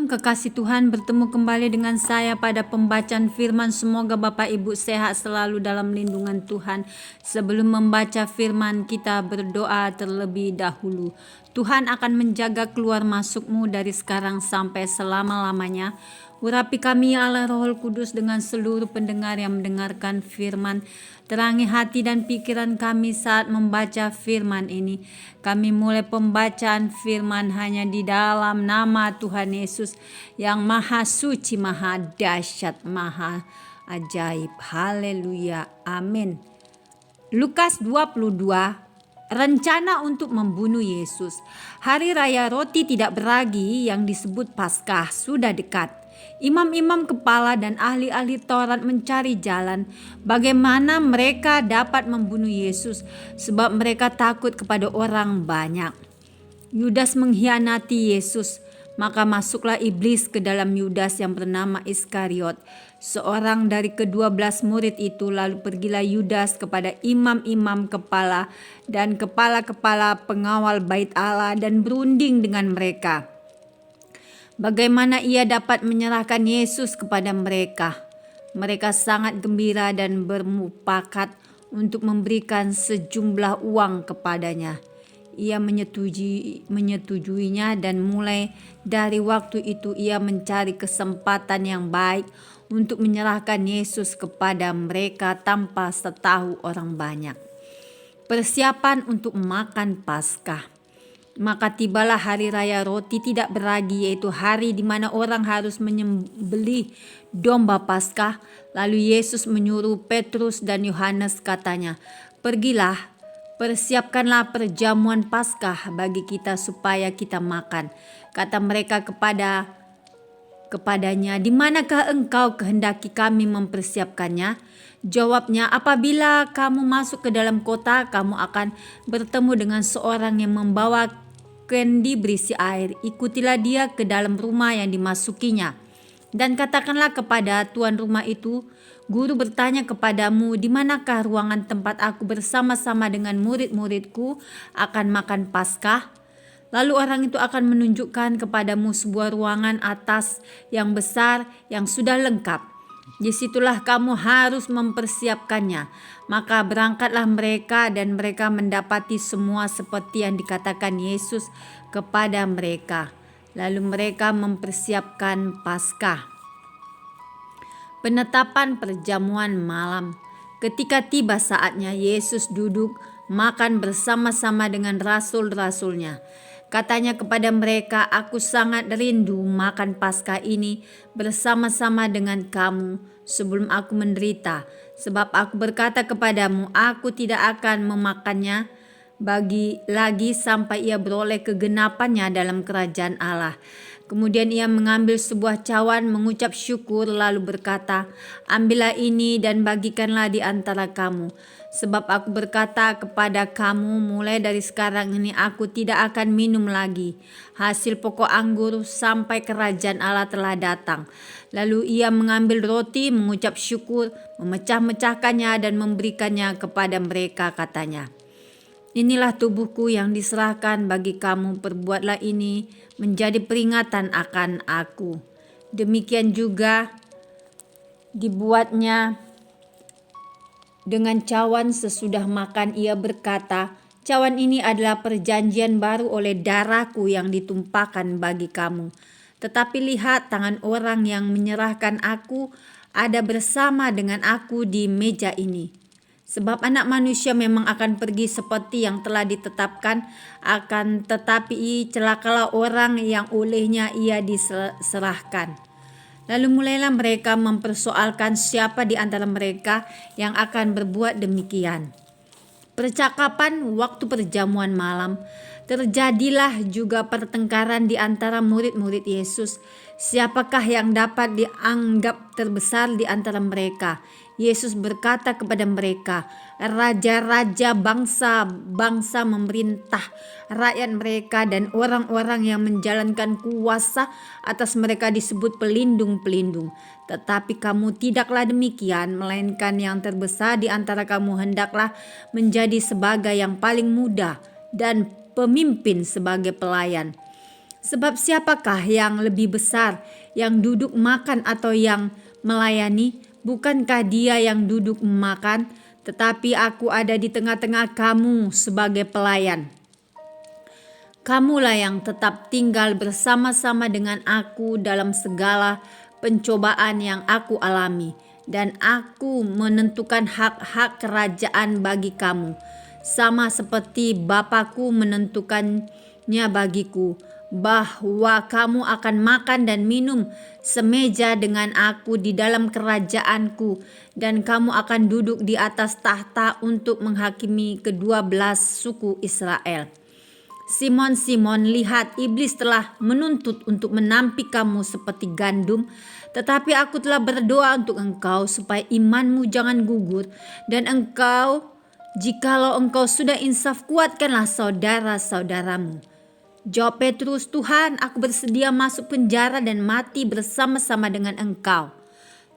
Shalom, kekasih Tuhan, bertemu kembali dengan saya pada pembacaan firman. Semoga Bapak Ibu sehat selalu dalam lindungan Tuhan. Sebelum membaca firman, kita berdoa terlebih dahulu. Tuhan akan menjaga keluar masukmu dari sekarang sampai selama-lamanya. Urapi kami ya Allah Roh Kudus dengan seluruh pendengar yang mendengarkan firman. Terangi hati dan pikiran kami saat membaca firman ini. Kami mulai pembacaan firman hanya di dalam nama Tuhan Yesus yang maha suci, maha dahsyat, maha ajaib. Haleluya. Amin. Lukas 22. Rencana untuk membunuh Yesus. Hari raya roti tidak beragi yang disebut Paskah sudah dekat. Imam-imam kepala dan ahli-ahli Taurat mencari jalan bagaimana mereka dapat membunuh Yesus, sebab mereka takut kepada orang banyak. Yudas mengkhianati Yesus, maka masuklah iblis ke dalam Yudas yang bernama Iskariot, seorang dari ke-12 murid itu. Lalu pergilah Yudas kepada imam-imam kepala dan kepala-kepala pengawal bait Allah dan berunding dengan mereka bagaimana ia dapat menyerahkan Yesus kepada mereka. Mereka sangat gembira dan bermufakat untuk memberikan sejumlah uang kepadanya. Ia menyetujuinya dan mulai dari waktu itu ia mencari kesempatan yang baik untuk menyerahkan Yesus kepada mereka tanpa setahu orang banyak. Persiapan untuk makan Paskah. Maka tibalah hari raya roti tidak beragi, yaitu hari di mana orang harus menyembelih domba Paskah. Lalu Yesus menyuruh Petrus dan Yohanes, katanya, "Pergilah, persiapkanlah perjamuan Paskah bagi kita supaya kita makan." Kata mereka kepadanya, "Di manakah engkau kehendaki kami mempersiapkannya?" Jawabnya, "Apabila kamu masuk ke dalam kota, kamu akan bertemu dengan seorang yang membawa kendi berisi air. Ikutilah dia ke dalam rumah yang dimasukinya. Dan katakanlah kepada tuan rumah itu, Guru bertanya kepadamu, di manakah ruangan tempat aku bersama-sama dengan murid-muridku akan makan Paskah? Lalu orang itu akan menunjukkan kepadamu sebuah ruangan atas yang besar yang sudah lengkap. Disitulah kamu harus mempersiapkannya." Maka berangkatlah mereka dan mereka mendapati semua seperti yang dikatakan Yesus kepada mereka. Lalu mereka mempersiapkan Paskah. Penetapan perjamuan malam. Ketika tiba saatnya, Yesus duduk makan bersama-sama dengan rasul-rasulnya. Katanya kepada mereka, "Aku sangat rindu makan Paskah ini bersama-sama dengan kamu sebelum aku menderita. Sebab aku berkata kepadamu, aku tidak akan memakannya lagi sampai ia beroleh kegenapannya dalam kerajaan Allah." Kemudian ia mengambil sebuah cawan, mengucap syukur, lalu berkata, "Ambillah ini dan bagikanlah di antara kamu. Sebab aku berkata kepada kamu, mulai dari sekarang ini aku tidak akan minum lagi hasil pokok anggur sampai kerajaan Allah telah datang." Lalu ia mengambil roti, mengucap syukur, memecah-mecahkannya dan memberikannya kepada mereka, katanya, "Inilah tubuhku yang diserahkan bagi kamu, perbuatlah ini menjadi peringatan akan aku." Demikian juga dibuatnya dengan cawan sesudah makan. Ia berkata, "Cawan ini adalah perjanjian baru oleh darahku yang ditumpahkan bagi kamu. Tetapi lihat, tangan orang yang menyerahkan aku ada bersama dengan aku di meja ini. Sebab Anak Manusia memang akan pergi seperti yang telah ditetapkan, akan tetapi celakalah orang yang olehnya ia diserahkan." Lalu mulailah mereka mempersoalkan siapa di antara mereka yang akan berbuat demikian. Percakapan waktu perjamuan malam. Terjadilah juga pertengkaran di antara murid-murid Yesus. Siapakah yang dapat dianggap terbesar di antara mereka? Yesus berkata kepada mereka, "Raja-raja bangsa-bangsa memerintah rakyat mereka, dan orang-orang yang menjalankan kuasa atas mereka disebut pelindung-pelindung. Tetapi kamu tidaklah demikian, melainkan yang terbesar di antara kamu hendaklah menjadi sebagai yang paling muda, dan pemimpin sebagai pelayan. Sebab siapakah yang lebih besar, yang duduk makan atau yang melayani? Bukankah dia yang duduk makan? Tetapi aku ada di tengah-tengah kamu sebagai pelayan. Kamulah yang tetap tinggal bersama-sama dengan aku dalam segala pencobaan yang aku alami, dan aku menentukan hak-hak kerajaan bagi kamu, sama seperti Bapakku menentukannya bagiku, bahwa kamu akan makan dan minum semeja dengan aku di dalam kerajaanku, dan kamu akan duduk di atas tahta untuk menghakimi ke-12 suku Israel. Simon, Simon, lihat, iblis telah menuntut untuk menampik kamu seperti gandum, tetapi aku telah berdoa untuk engkau supaya imanmu jangan gugur, dan jikalau engkau sudah insaf, kuatkanlah saudara-saudaramu. Jawab Petrus, Tuhan, aku bersedia masuk penjara dan mati bersama-sama dengan engkau.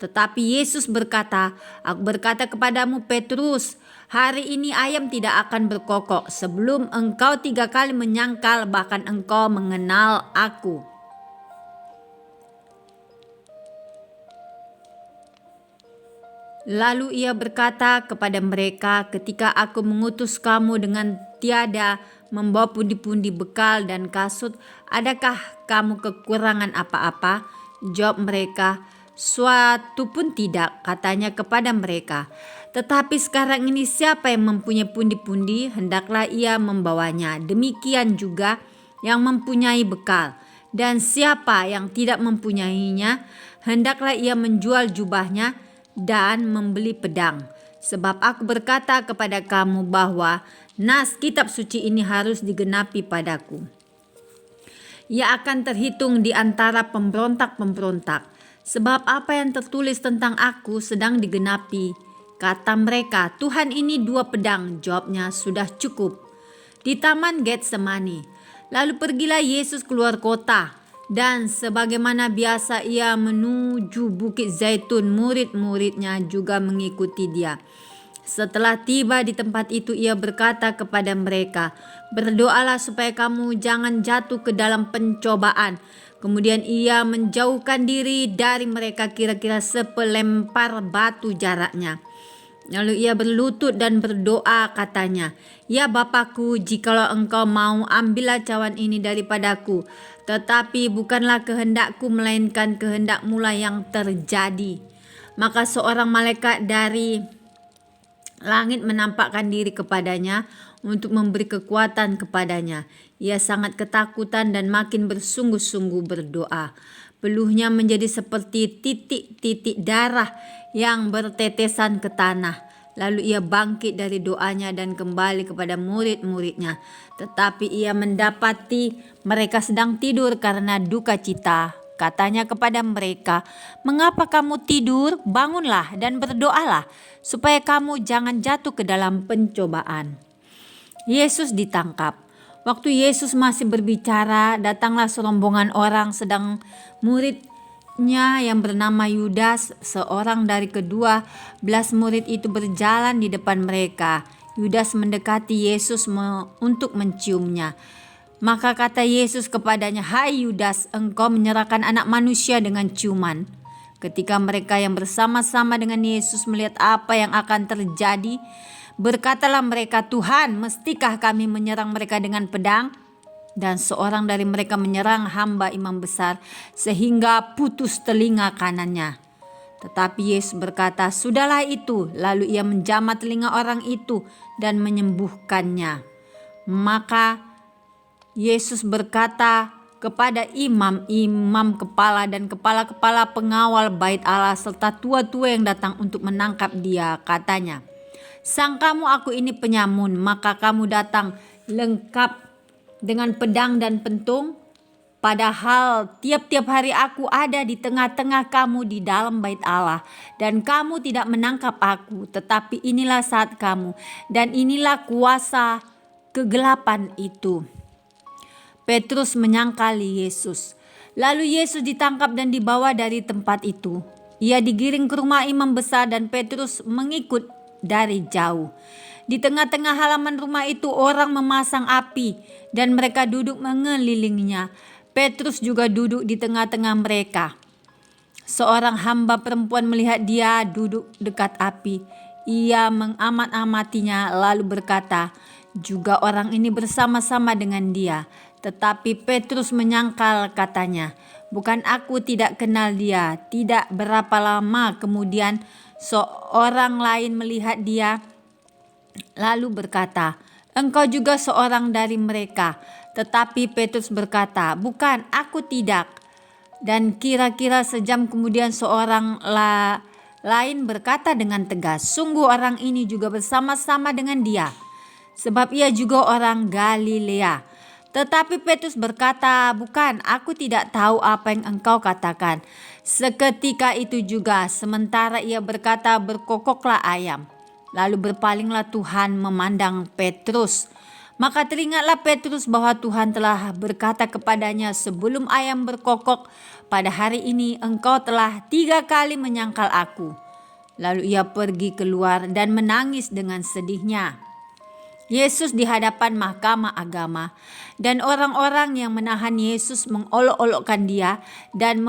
Tetapi Yesus berkata, aku berkata kepadamu Petrus, hari ini ayam tidak akan berkokok sebelum engkau 3 kali menyangkal bahkan engkau mengenal aku. Lalu ia berkata kepada mereka, ketika aku mengutus kamu dengan tiada membawa pundi-pundi bekal dan kasut, adakah kamu kekurangan apa-apa? Jawab mereka, suatu pun tidak, katanya kepada mereka. Tetapi sekarang ini siapa yang mempunyai pundi-pundi, hendaklah ia membawanya. Demikian juga yang mempunyai bekal. Dan siapa yang tidak mempunyainya, hendaklah ia menjual jubahnya dan membeli pedang. Sebab aku berkata kepada kamu bahwa nas kitab suci ini harus digenapi padaku. Ia akan terhitung di antara pemberontak-pemberontak. Sebab apa yang tertulis tentang aku sedang digenapi. Kata mereka, Tuhan, ini 2 pedang. Jawabnya, sudah cukup. Di taman Getsemani. Lalu pergilah Yesus keluar kota, dan sebagaimana biasa ia menuju Bukit Zaitun, murid-muridnya juga mengikuti dia. Setelah tiba di tempat itu, ia berkata kepada mereka, berdoalah supaya kamu jangan jatuh ke dalam pencobaan. Kemudian ia menjauhkan diri dari mereka kira-kira sepelempar batu jaraknya. Lalu ia berlutut dan berdoa, katanya, ya Bapakku, jikalau engkau mau, ambillah cawan ini daripadaku. Tetapi bukanlah kehendakku, melainkan kehendakmu lah yang terjadi. Maka seorang malaikat dari langit menampakkan diri kepadanya untuk memberi kekuatan kepadanya. Ia sangat ketakutan dan makin bersungguh-sungguh berdoa. Peluhnya menjadi seperti titik-titik darah yang bertetesan ke tanah. Lalu ia bangkit dari doanya dan kembali kepada murid-muridnya. Tetapi ia mendapati mereka sedang tidur karena duka cita. Katanya kepada mereka, mengapa kamu tidur? Bangunlah dan berdoalah, supaya kamu jangan jatuh ke dalam pencobaan. Yesus ditangkap. Waktu Yesus masih berbicara, datanglah serombongan orang, sedang muridnya yang bernama Yudas, seorang dari ke-12 murid itu berjalan di depan mereka. Yudas mendekati Yesus untuk menciumnya. Maka kata Yesus kepadanya, hai Yudas, engkau menyerahkan anak manusia dengan ciuman. Ketika mereka yang bersama-sama dengan Yesus melihat apa yang akan terjadi, berkatalah mereka, Tuhan, mestikah kami menyerang mereka dengan pedang? Dan seorang dari mereka menyerang hamba imam besar, sehingga putus telinga kanannya. Tetapi Yesus berkata, sudahlah itu. Lalu ia menjamah telinga orang itu dan menyembuhkannya. Maka Yesus berkata kepada imam-imam kepala dan kepala-kepala pengawal bait Allah serta tua-tua yang datang untuk menangkap dia, katanya, sangkamu aku ini penyamun, maka kamu datang lengkap dengan pedang dan pentung? Padahal tiap-tiap hari aku ada di tengah-tengah kamu di dalam bait Allah, dan kamu tidak menangkap aku. Tetapi inilah saat kamu, dan inilah kuasa kegelapan itu. Petrus menyangkali Yesus. Lalu Yesus ditangkap dan dibawa dari tempat itu. Ia digiring ke rumah imam besar dan Petrus mengikut dari jauh. Di tengah-tengah halaman rumah itu orang memasang api dan mereka duduk mengelilinginya. Petrus juga duduk di tengah-tengah mereka. Seorang hamba perempuan melihat dia duduk dekat api. Ia mengamat-amatinya lalu berkata, juga orang ini bersama-sama dengan dia. Tetapi Petrus menyangkal, katanya, bukan, aku tidak kenal dia. Tidak berapa lama kemudian seorang lain melihat dia lalu berkata, engkau juga seorang dari mereka. Tetapi Petrus berkata, bukan, aku tidak. Dan kira-kira sejam kemudian seorang lain berkata dengan tegas, sungguh orang ini juga bersama-sama dengan dia, sebab ia juga orang Galilea. Tetapi Petrus berkata, bukan, aku tidak tahu apa yang engkau katakan. Seketika itu juga, sementara ia berkata, berkokoklah ayam. Lalu berpalinglah Tuhan memandang Petrus. Maka teringatlah Petrus bahwa Tuhan telah berkata kepadanya, sebelum ayam berkokok pada hari ini engkau telah 3 kali menyangkal aku. Lalu ia pergi keluar dan menangis dengan sedihnya. Yesus di hadapan mahkamah agama, dan orang-orang yang menahan Yesus mengolok-olokkan dia dan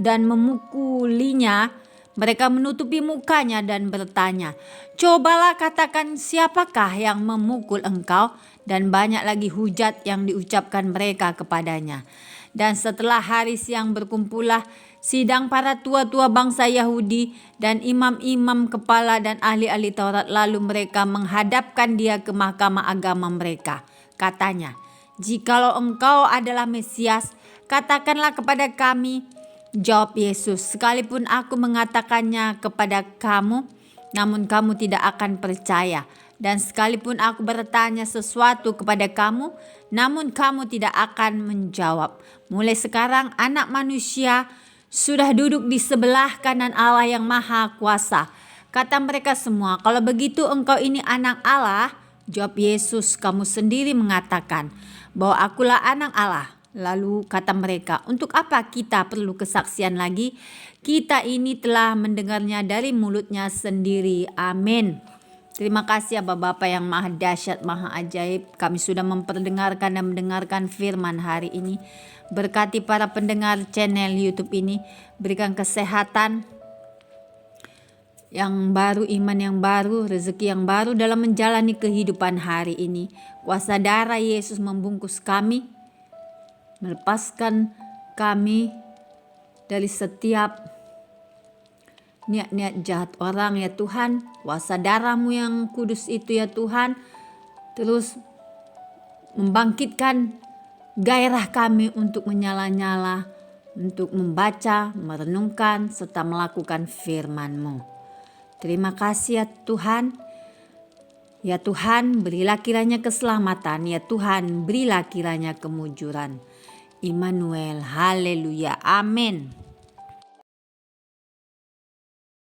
memukulinya. Mereka menutupi mukanya dan bertanya, cobalah katakan siapakah yang memukul engkau? Dan banyak lagi hujat yang diucapkan mereka kepadanya. Dan setelah hari siang berkumpullah sidang para tua-tua bangsa Yahudi dan imam-imam kepala dan ahli-ahli Taurat, lalu mereka menghadapkan dia ke mahkamah agama mereka. Katanya, jikalau engkau adalah Mesias, katakanlah kepada kami. Jawab Yesus, sekalipun aku mengatakannya kepada kamu, namun kamu tidak akan percaya. Dan sekalipun aku bertanya sesuatu kepada kamu, namun kamu tidak akan menjawab. Mulai sekarang anak manusia sudah duduk di sebelah kanan Allah yang maha kuasa. Kata mereka semua, kalau begitu engkau ini anak Allah. Jawab Yesus, kamu sendiri mengatakan bahwa akulah anak Allah. Lalu kata mereka, untuk apa kita perlu kesaksian lagi? Kita ini telah mendengarnya dari mulutnya sendiri. Amin. Terima kasih ya Bapak yang maha dahsyat, maha ajaib. Kami sudah memperdengarkan dan mendengarkan firman hari ini. Berkati para pendengar channel YouTube ini. Berikan kesehatan yang baru, iman yang baru, rezeki yang baru dalam menjalani kehidupan hari ini. Kuasa darah Yesus membungkus kami, melepaskan kami dari setiap niat-niat jahat orang ya Tuhan. Kuasa darah-Mu yang kudus itu ya Tuhan, terus membangkitkan gairah kami untuk menyala-nyala, untuk membaca, merenungkan, serta melakukan firman-Mu. Terima kasih ya Tuhan. Ya Tuhan, berilah kiranya keselamatan. Ya Tuhan, berilah kiranya kemujuran. Immanuel, haleluya, amin.